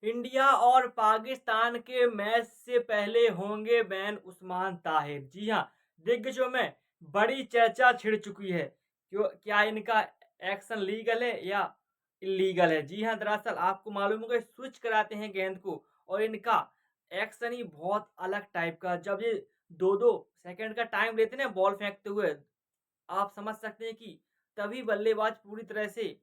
India और पाकिस्तान के match से पहले होंगे बैन उस्मान ताहिर। जी हाँ, दिग्गजों में बड़ी चर्चा छिड़ चुकी है। क्या इनका एक्शन लीगल है या इल्लीगल है? जी हाँ, दरअसल आपको मालूम होगा स्विच कराते हैं गेंद को और इनका एक्शन ही बहुत अलग टाइप का। जब ये 2-2 सेकंड का टाइम लेते हैं ना बॉल फेंकते हुए, आप समझ सकते हैं कि तभी बल्लेबाज पूरी तरह से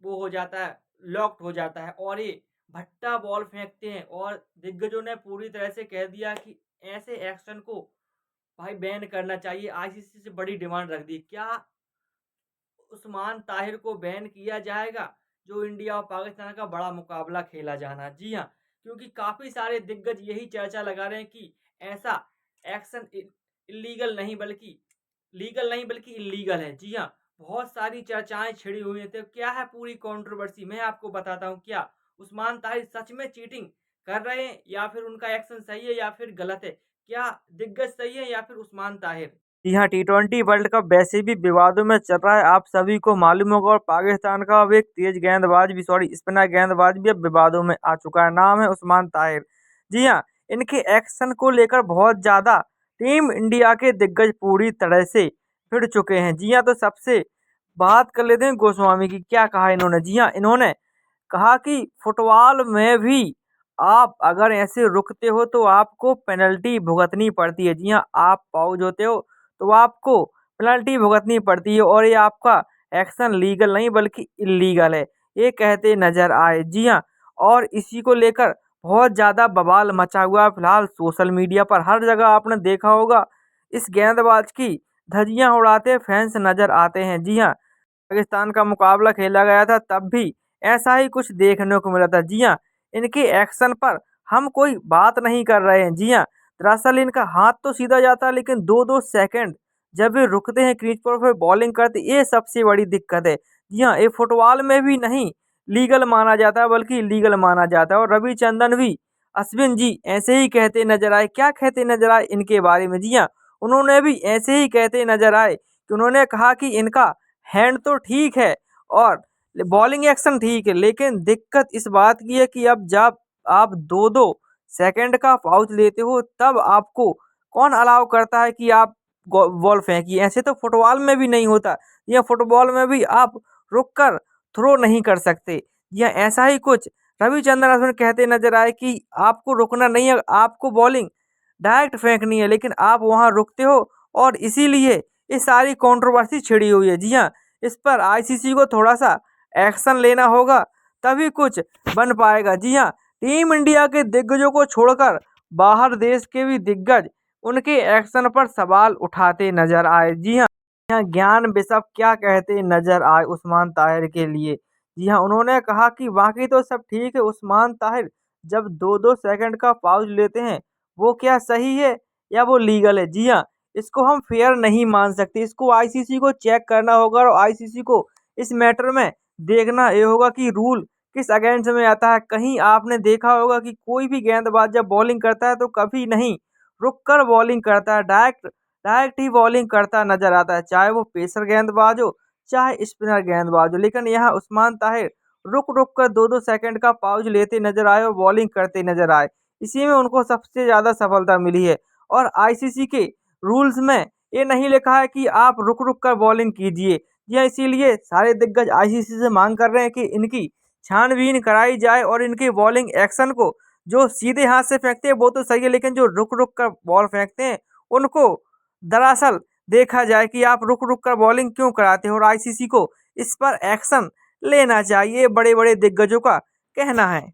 वो हो जाता है, लॉक्ड हो जाता है और ये भट्टा बॉल फेंकते हैं और दिग्गजों ने पूरी तरह से कह दिया कि ऐसे एक्शन को भाई बैन करना चाहिए। आईसीसी से बड़ी डिमांड रख दी। क्या उस्मान ताहिर को बैन किया जाएगा? जो इंडिया और पाकिस्तान का बड़ा मुकाबला खेला जाना। जी हाँ, क्योंकि काफ़ी सारे दिग्गज यही चर्चा लगा रहे हैं कि ऐसा एक्शन इल्लीगल नहीं बल्कि लीगल नहीं बल्कि इल्लीगल है। जी हाँ, बहुत सारी चर्चाएँ छिड़ी हुई हैं। तो क्या है पूरी कंट्रोवर्सी? मैं आपको बताता हूँ। क्या उस्मान ताहिर सच में चीटिंग कर रहे हैं या फिर उनका एक्शन सही है या फिर गलत है? क्या दिग्गज सही है या फिर उस्मान ताहिर? जी हाँ, टी20 वर्ल्ड कप वैसे भी विवादों में चल रहा है, आप सभी को मालूम होगा और पाकिस्तान का अब एक तेज गेंदबाज भी स्पिनर गेंदबाज भी अब विवादों में आ चुका है, नाम है उस्मान ताहिर। जी हाँ, इनके एक्शन को लेकर बहुत ज़्यादा टीम इंडिया के दिग्गज पूरी तरह से चिढ़ चुके हैं। जी हाँ, तो सबसे बात कर लेते हैं गोस्वामी की, क्या कहा इन्होंने? जी हाँ, इन्होंने कहा कि फुटबॉल में भी आप अगर ऐसे रुकते हो तो आपको पेनल्टी भुगतनी पड़ती है। जी हाँ, आप आउट होते हो तो आपको पेनल्टी भुगतनी पड़ती है और ये आपका एक्शन लीगल नहीं बल्कि इल्लीगल है, ये कहते नजर आए। जी हाँ, और इसी को लेकर बहुत ज़्यादा बवाल मचा हुआ है फिलहाल सोशल मीडिया पर। हर जगह आपने देखा होगा इस गेंदबाज की धज्जियां उड़ाते फैंस नजर आते हैं। जी हाँ, पाकिस्तान का मुकाबला खेला गया था तब भी ऐसा ही कुछ देखने को मिला था। जी हाँ, इनके एक्शन पर हम कोई बात नहीं कर रहे हैं। जी हाँ, दरअसल इनका हाथ तो सीधा जाता है लेकिन 2-2 सेकंड जब ये रुकते हैं क्रीज पर फिर बॉलिंग करते, ये सबसे बड़ी दिक्कत है। जी हाँ, ये फुटबॉल में भी नहीं लीगल माना जाता है बल्कि इलीगल माना जाता है और रविचंद्रन भी अश्विन जी ऐसे ही कहते नजर आए। क्या कहते नजर आए इनके बारे में? जी हाँ, उन्होंने भी ऐसे ही कहते नजर आए कि उन्होंने कहा कि इनका हैंड तो ठीक है और बॉलिंग एक्शन ठीक है, लेकिन दिक्कत इस बात की है कि अब जब आप 2-2 सेकंड का पाउच लेते हो तब आपको कौन अलाउ करता है कि आप बॉल फेंकिए? ऐसे तो फुटबॉल में भी नहीं होता। या फुटबॉल में भी आप रुक कर थ्रो नहीं कर सकते। या ऐसा ही कुछ रविचंद्रन अश्विन कहते नजर आए कि आपको रुकना नहीं है, आपको बॉलिंग डायरेक्ट फेंकनी है, लेकिन आप वहां रुकते हो और इसीलिए ये सारी कंट्रोवर्सी छिड़ी हुई है। जी हाँ, इस पर आईसीसी को थोड़ा-सा एक्शन लेना होगा तभी कुछ बन पाएगा। जी हाँ, टीम इंडिया के दिग्गजों को छोड़कर बाहर देश के भी दिग्गज उनके एक्शन पर सवाल उठाते नजर आए। जी हाँ, यहाँ ज्ञान बिशप क्या कहते नजर आए उस्मान ताहिर के लिए? जी हाँ, उन्होंने कहा कि बाकी तो सब ठीक है, उस्मान ताहिर जब 2-2 सेकंड का पाउच लेते हैं, वो क्या सही है या वो लीगल है? जी हाँ, इसको हम फेयर नहीं मान सकते। इसको आईसीसी को चेक करना होगा और आईसीसी को इस मैटर में देखना ये होगा कि रूल किस अगेंस्ट में आता है। कहीं आपने देखा होगा कि कोई भी गेंदबाज जब बॉलिंग करता है तो कभी नहीं रुक कर बॉलिंग करता है, डायरेक्ट डायरेक्ट ही बॉलिंग करता नजर आता है, चाहे वो पेसर गेंदबाज हो चाहे स्पिनर गेंदबाज हो। लेकिन यहाँ उस्मान ताहिर रुक रुक कर 2-2 सेकंड का पाउच लेते नजर आए और बॉलिंग करते नजर आए, इसी में उनको सबसे ज्यादा सफलता मिली है। और आईसीसी के रूल्स में ये नहीं लिखा है कि आप रुक रुक कर बॉलिंग कीजिए। यह इसीलिए सारे दिग्गज आईसीसी से मांग कर रहे हैं कि इनकी छानबीन कराई जाए और इनके बॉलिंग एक्शन को, जो सीधे हाथ से फेंकते हैं वो तो सही है लेकिन जो रुक रुक कर बॉल फेंकते हैं उनको दरअसल देखा जाए कि आप रुक रुक कर बॉलिंग क्यों कराते हो और आईसीसी को इस पर एक्शन लेना चाहिए, बड़े बड़े दिग्गजों का कहना है।